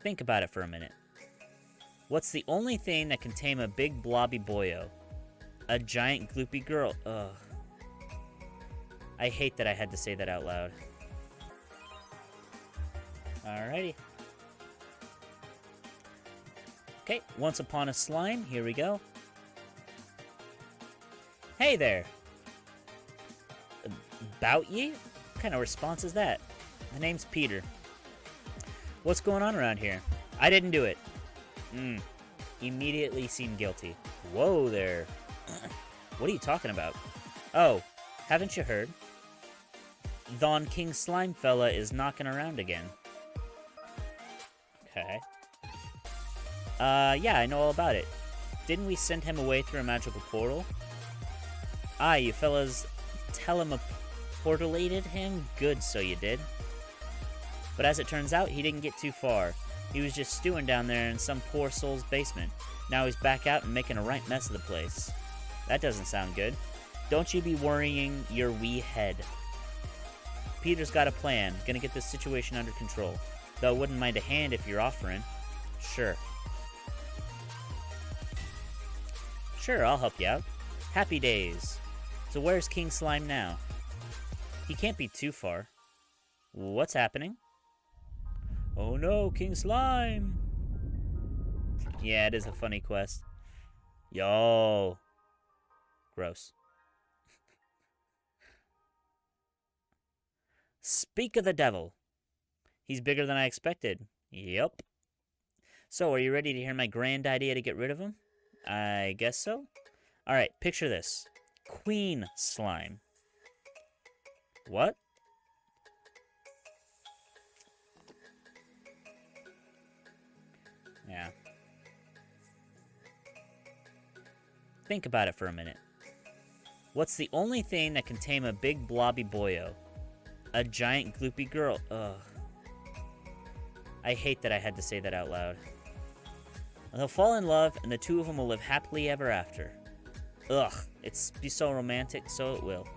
Think about it for a minute. What's the only thing that can tame a big blobby boyo? A giant gloopy girl. Ugh. I hate that I had to say that out loud. Alrighty. Okay, once upon a slime. Here we go. Hey there. About ye? What kind of response is that? The name's Peter. What's going on around here? I didn't do it. Immediately seem guilty. Whoa there. What are you talking about? Oh, haven't you heard? Thon King Slime fella is knocking around again. Okay. Yeah, I know all about it. Didn't we send him away through a magical portal? Ah, you fellas teleportalated him? Good, so you did. But as it turns out, he didn't get too far. He was just stewing down there in some poor soul's basement. Now he's back out and making a right mess of the place. That doesn't sound good. Don't you be worrying your wee head. Peter's got a plan. Gonna get this situation under control. Though I wouldn't mind a hand if you're offering. Sure. Sure, I'll help you out. Happy days. So where's King Slime now? He can't be too far. What's happening? Oh no, King Slime! Yeah, it is a funny quest. Yo. Gross. Speak of the devil. He's bigger than I expected. Yup. So, are you ready to hear my grand idea to get rid of him? I guess so. Alright, picture this. Queen Slime. What? Yeah. Think about it for a minute. What's the only thing that can tame a big blobby boyo? A giant gloopy girl. Ugh. I hate that I had to say that out loud. They'll fall in love, and the two of them will live happily ever after. Ugh. It's be so romantic, so it will.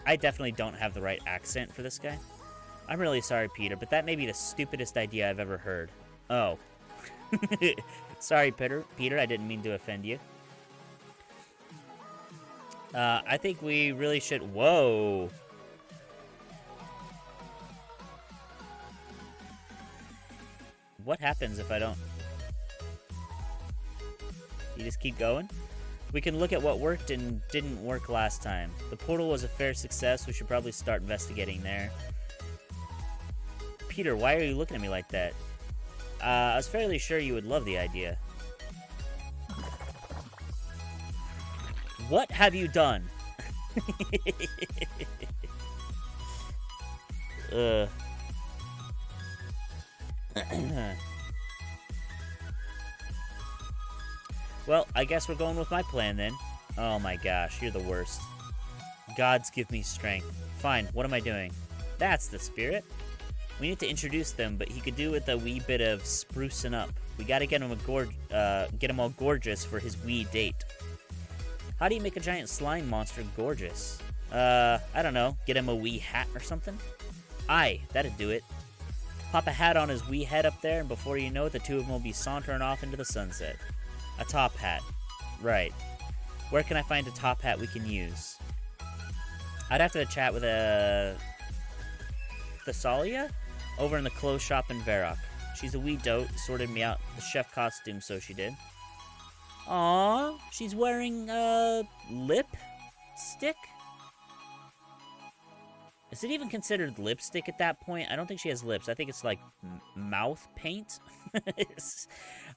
I definitely don't have the right accent for this guy. I'm really sorry, Peter, but that may be the stupidest idea I've ever heard. Oh. Sorry, Peter, I didn't mean to offend you. I think we really should... Whoa! What happens if I don't... You just keep going? We can look at what worked and didn't work last time. The portal was a fair success. We should probably start investigating there. Peter, why are you looking at me like that? I was fairly sure you would love the idea. What have you done? Well, I guess we're going with my plan then. Oh my gosh, you're the worst. Gods give me strength. Fine, what am I doing? That's the spirit. We need to introduce them, but he could do with a wee bit of sprucing up. We gotta get him get him all gorgeous for his wee date. How do you make a giant slime monster gorgeous? I don't know. Get him a wee hat or something? Aye, that'd do it. Pop a hat on his wee head up there, and before you know it, the two of them will be sauntering off into the sunset. A top hat. Right. Where can I find a top hat we can use? I'd have to chat with a... Thessalia? Over in the clothes shop in Varrock. She's a wee dote, sorted me out the chef costume, so she did. Aww, she's wearing a lipstick? Is it even considered lipstick at that point? I don't think she has lips. I think it's like mouth paint.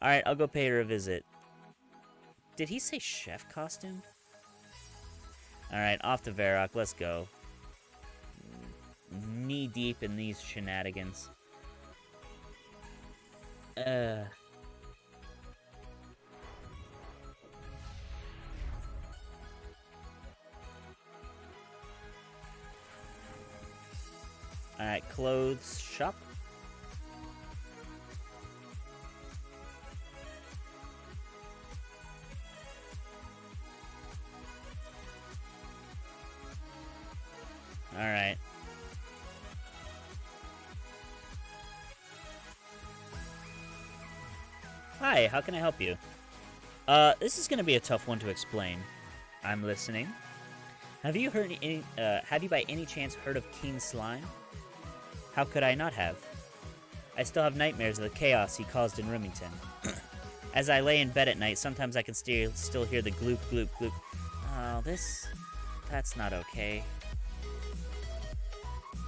Alright, I'll go pay her a visit. Did he say chef costume? Alright, off to Varrock. Let's go. Knee-deep in these shenanigans. Alright, clothes shop. Alright. Hi, how can I help you? This is gonna be a tough one to explain. I'm listening. Have you by any chance heard of King Slime? How could I not have? I still have nightmares of the chaos he caused in Remington. As I lay in bed at night, sometimes I can still hear the gloop, gloop, gloop. Oh, that's not okay.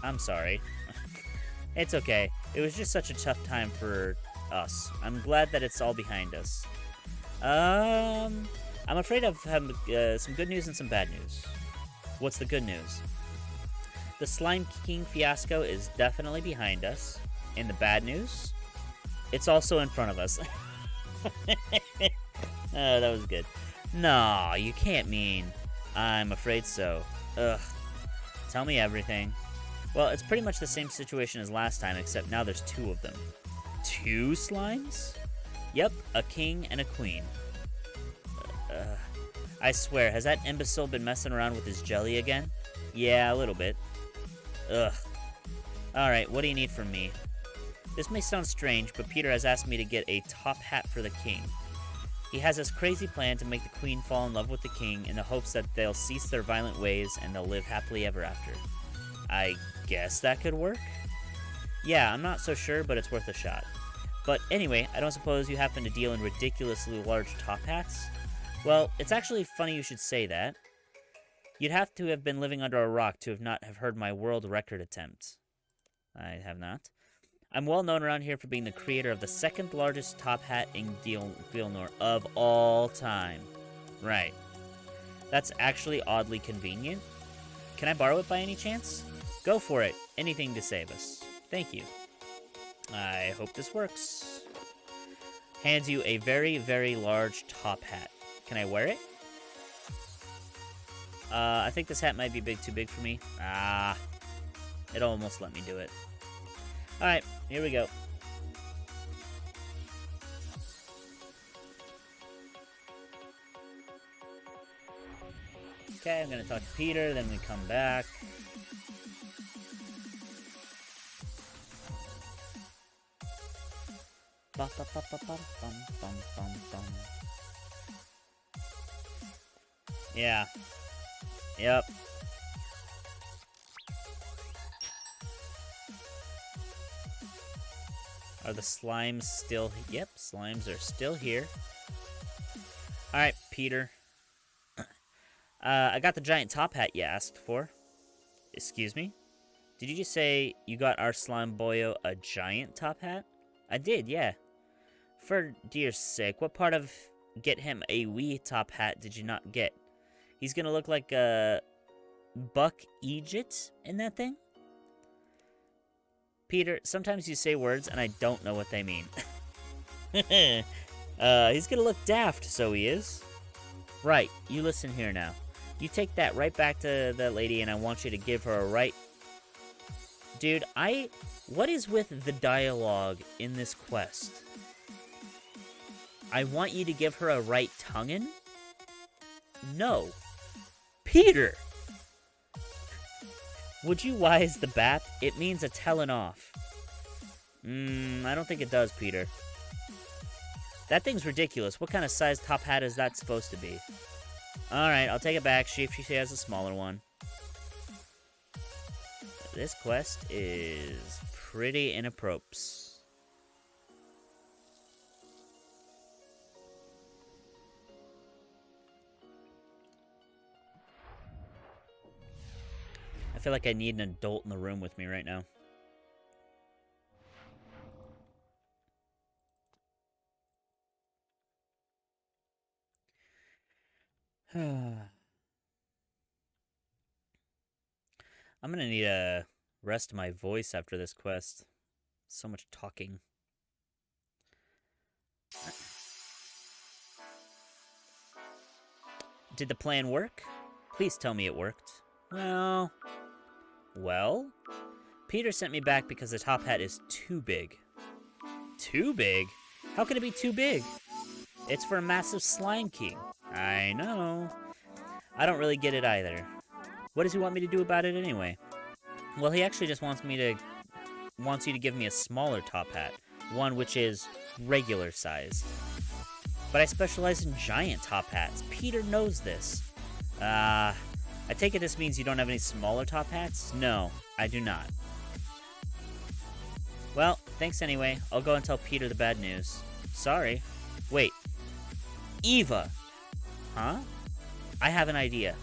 I'm sorry. It's okay. It was just such a tough time for us. I'm glad that it's all behind us. I'm afraid I've had some good news and some bad news. What's the good news? The Slime King fiasco is definitely behind us. And the bad news? It's also in front of us. Oh, that was good. No, you can't mean. I'm afraid so. Ugh. Tell me everything. Well, it's pretty much the same situation as last time, except now there's two of them. Two slimes? Yep, a king and a queen. I swear, has that imbecile been messing around with his jelly again? Yeah, a little bit. Ugh. Alright, what do you need from me? This may sound strange, but Peter has asked me to get a top hat for the king. He has this crazy plan to make the queen fall in love with the king in the hopes that they'll cease their violent ways and they'll live happily ever after. I guess that could work? Yeah, I'm not so sure, but it's worth a shot. But anyway, I don't suppose you happen to deal in ridiculously large top hats? Well, it's actually funny you should say that. You'd have to have been living under a rock to not have heard my world record attempt. I have not. I'm well known around here for being the creator of the second largest top hat in Gilnor of all time. Right. That's actually oddly convenient. Can I borrow it by any chance? Go for it. Anything to save us. Thank you. I hope this works. Hands you a very, very large top hat. Can I wear it? I think this hat might be too big for me. It almost let me do it. Alright, here we go. Okay, I'm gonna talk to Peter, then we come back. Yeah. Yep. Are the slimes still... Yep, slimes are still here. Alright, Peter. I got the giant top hat you asked for. Excuse me? Did you just say you got our slime boyo a giant top hat? I did, yeah. For dear sake, what part of get him a wee top hat did you not get? He's gonna look like a Buck Egypt in that thing? Peter, sometimes you say words and I don't know what they mean. He's gonna look daft, so he is. Right, you listen here now. You take that right back to that lady and I want you to give her a right... Dude, what is with the dialogue in this quest? I want you to give her a right tonguin'? No. Peter! Would you wise the bat? It means a tellin' off. I don't think it does, Peter. That thing's ridiculous. What kind of size top hat is that supposed to be? Alright, I'll take it back. See if she has a smaller one. This quest is pretty inappropriate. I feel like I need an adult in the room with me right now. I'm gonna need a rest my voice after this quest. So much talking. Did the plan work? Please tell me it worked. Well... Peter sent me back because the top hat is too big. Too big? How can it be too big? It's for a massive slime king. I know. I don't really get it either. What does he want me to do about it anyway? Well, he actually just wants you to give me a smaller top hat. one which is regular size. But I specialize in giant top hats. Peter knows this. I take it this means you don't have any smaller top hats? No, I do not. Well, thanks anyway. I'll go and tell Peter the bad news. Sorry. Wait. Eva! Huh? I have an idea.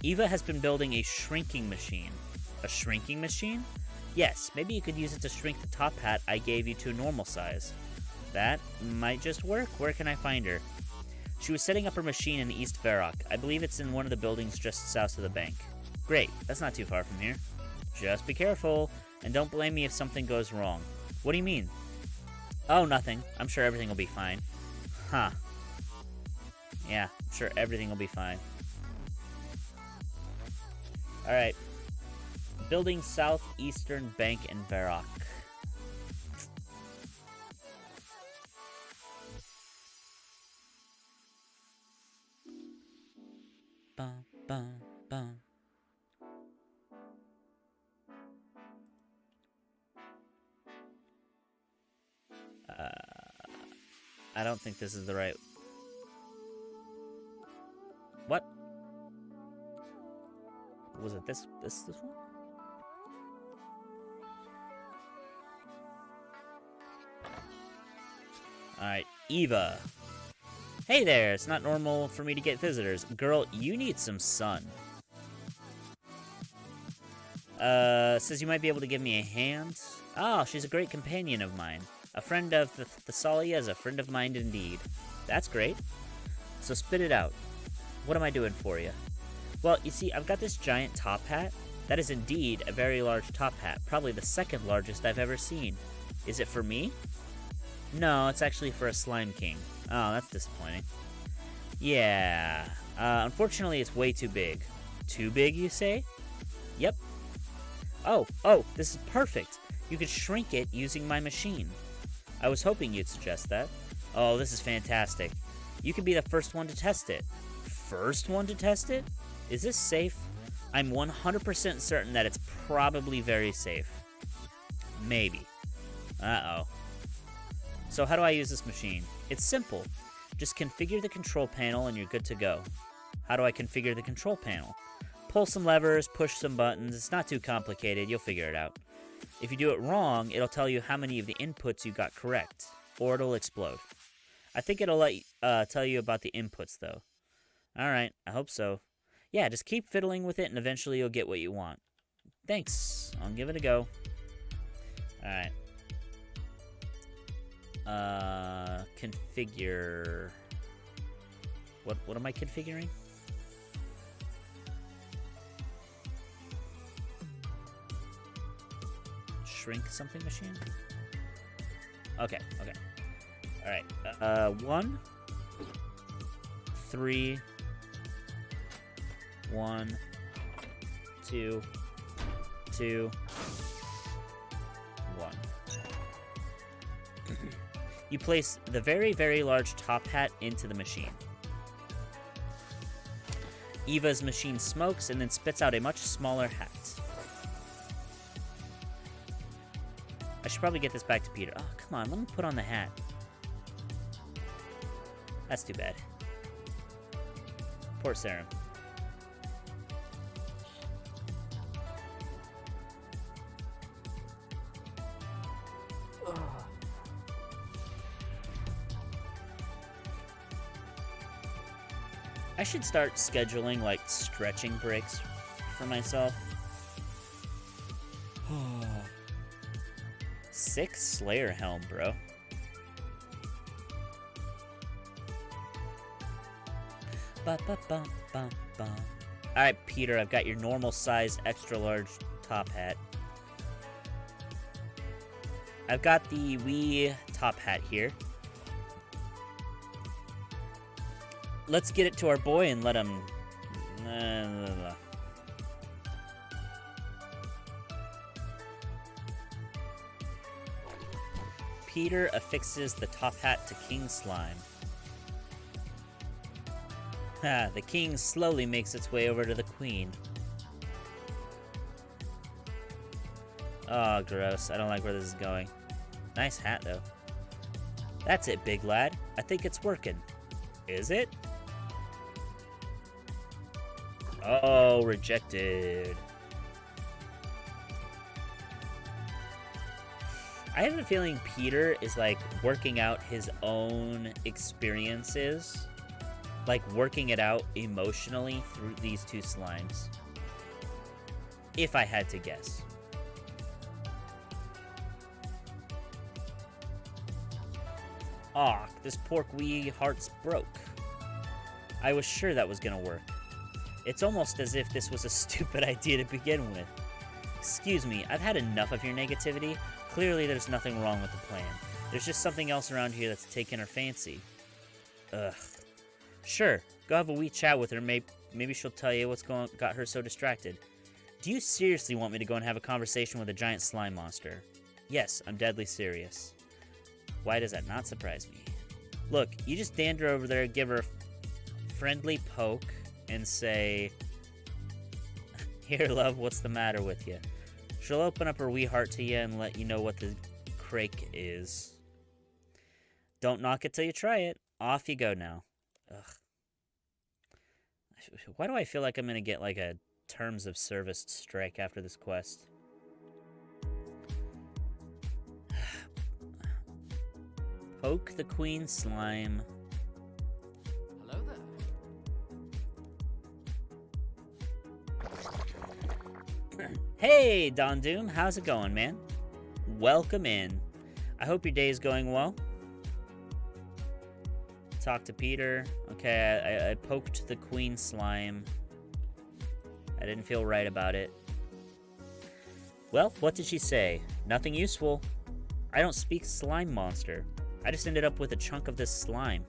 Eva has been building a shrinking machine. A shrinking machine? Yes, maybe you could use it to shrink the top hat I gave you to a normal size. That might just work. Where can I find her? She was setting up her machine in East Varrock. I believe it's in one of the buildings just south of the bank. Great, that's not too far from here. Just be careful, and don't blame me if something goes wrong. What do you mean? Oh, nothing. I'm sure everything will be fine. Huh. Yeah, I'm sure everything will be fine. Alright. Building southeastern bank in Varrock. Bum, bum, bum. I don't think this is the right... What? Was it this one? Alright, Eva. Hey there, it's not normal for me to get visitors. Girl, you need some sun. Says you might be able to give me a hand. Oh, she's a great companion of mine. A friend of the Thessalia is a friend of mine indeed. That's great. So spit it out. What am I doing for you? Well, you see, I've got this giant top hat. That is indeed a very large top hat. Probably the second largest I've ever seen. Is it for me? No, it's actually for a slime king. Oh, that's disappointing. Yeah. Unfortunately, it's way too big. Too big, you say? Yep. Oh, this is perfect. You could shrink it using my machine. I was hoping you'd suggest that. Oh, this is fantastic. You could be the first one to test it. First one to test it? Is this safe? I'm 100% certain that it's probably very safe. Maybe. Uh-oh. So how do I use this machine? It's simple. Just configure the control panel and you're good to go. How do I configure the control panel? Pull some levers, push some buttons. It's not too complicated. You'll figure it out. If you do it wrong, it'll tell you how many of the inputs you got correct, or it'll explode. I think it'll tell you about the inputs, though. Alright, I hope so. Yeah, just keep fiddling with it, and eventually you'll get what you want. Thanks. I'll give it a go. Alright. Configure... What am I configuring? Shrink something machine? Okay. Alright. 1, 3, 1, 2, 2, 1. You place the very, very large top hat into the machine. Eva's machine smokes and then spits out a much smaller hat. I should probably get this back to Peter. Oh, come on, let me put on the hat. That's too bad. Poor Sarah. I should start scheduling, like, stretching breaks for myself. 6 Slayer Helm, bro. Alright, Peter, I've got your normal size, extra large top hat. I've got the wee top hat here. Let's get it to our boy and let him... Peter affixes the top hat to King Slime. The king slowly makes its way over to the queen. Oh, gross. I don't like where this is going. Nice hat, though. That's it, big lad. I think it's working. Is it? Oh, rejected. I have a feeling Peter is, like, working out his own experiences. Like, working it out emotionally through these two slimes. If I had to guess. Aw, this pork wee heart's broke. I was sure that was gonna work. It's almost as if this was a stupid idea to begin with. Excuse me, I've had enough of your negativity. Clearly there's nothing wrong with the plan. There's just something else around here that's taken her fancy. Ugh. Sure, go have a wee chat with her. Maybe she'll tell you what's got her so distracted. Do you seriously want me to go and have a conversation with a giant slime monster? Yes, I'm deadly serious. Why does that not surprise me? Look, you just dander over there, give her a friendly poke, and say, "Here, love, what's the matter with you?" She'll open up her wee heart to you and let you know what the crake is. Don't knock it till you try it. Off you go now. Ugh. Why do I feel like I'm gonna get, like, a terms of service strike after this quest? Poke the queen slime. Hello there. Hey, Don Doom, how's it going, man? Welcome in. I hope your day is going well. Talk to Peter. Okay, I poked the queen slime. I didn't feel right about it. Well, what did she say? Nothing useful. I don't speak slime monster. I just ended up with a chunk of this slime.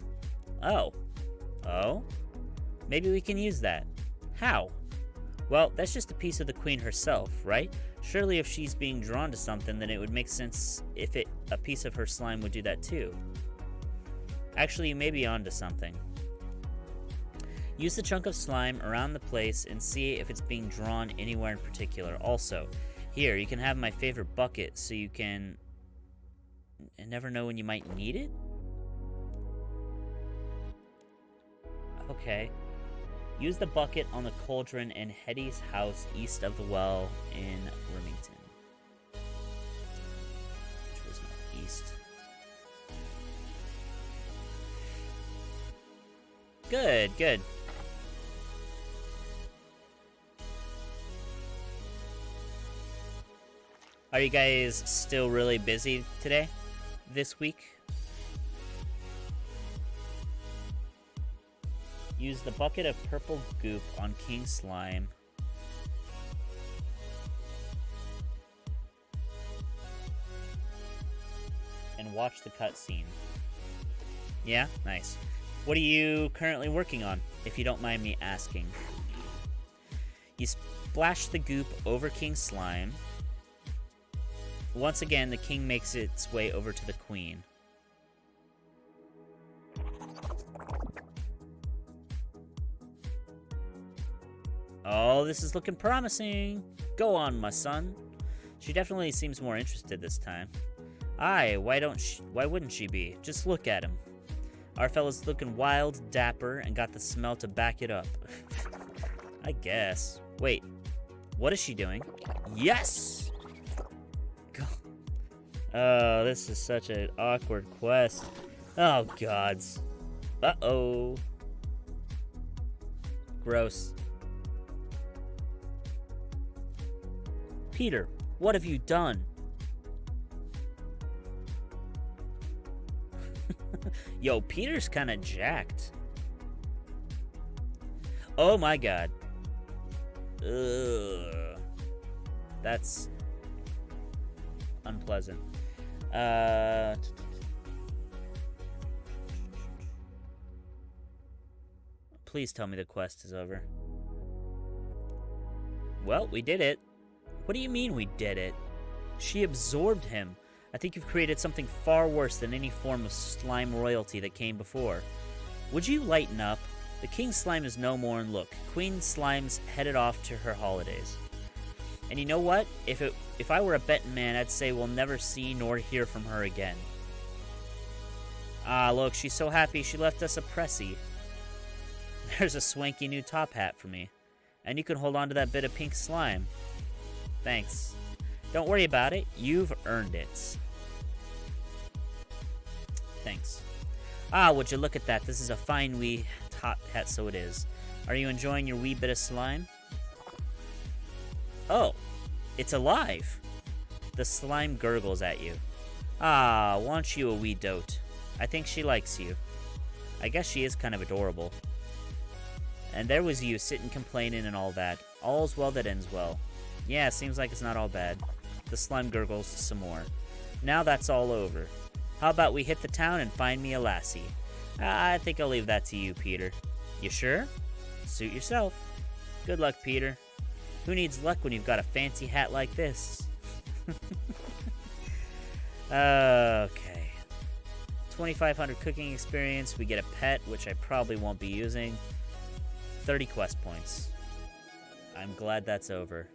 Oh. Oh? Maybe we can use that. How? Well, that's just a piece of the queen herself, right? Surely if she's being drawn to something, then it would make sense if a piece of her slime would do that too. Actually, you may be onto something. Use the chunk of slime around the place and see if it's being drawn anywhere in particular. Also, here, you can have my favorite bucket so you can never know when you might need it? Okay. Use the bucket on the cauldron in Hetty's house east of the well in Remington. Which was northeast. Good, good. Are you guys still really busy today? This week? Use the bucket of purple goop on King Slime. And watch the cutscene. Yeah? Nice. What are you currently working on, if you don't mind me asking? You splash the goop over King Slime. Once again, the king makes its way over to the queen. Oh, this is looking promising. Go on, my son. She definitely seems more interested this time. Aye, why wouldn't she be? Just look at him. Our fella's looking wild, dapper, and got the smell to back it up. I guess. Wait, what is she doing? Yes! Go. Oh, this is such an awkward quest. Oh, gods. Uh-oh. Gross. Peter, what have you done? Yo, Peter's kind of jacked. Oh my god. Ugh. That's unpleasant. Please tell me the quest is over. Well, we did it. What do you mean we did it? She absorbed him. I think you've created something far worse than any form of slime royalty that came before. Would you lighten up? The King Slime is no more, and look, Queen Slime's headed off to her holidays. And you know what? If I were a betting man, I'd say we'll never see nor hear from her again. Ah, look, she's so happy she left us a pressy. There's a swanky new top hat for me. And you can hold on to that bit of pink slime. Thanks. Don't worry about it. You've earned it. Thanks. Ah, would you look at that? This is a fine wee top hat, so it is. Are you enjoying your wee bit of slime? Oh, it's alive. The slime gurgles at you. Ah, wants you a wee dote. I think she likes you. I guess she is kind of adorable. And there was you, sitting complaining and all that. All's well that ends well. Yeah, seems like it's not all bad. The slime gurgles some more. Now that's all over. How about we hit the town and find me a lassie? I think I'll leave that to you, Peter. You sure? Suit yourself. Good luck, Peter. Who needs luck when you've got a fancy hat like this? Okay. 2,500 cooking experience. We get a pet, which I probably won't be using. 30 quest points. I'm glad that's over.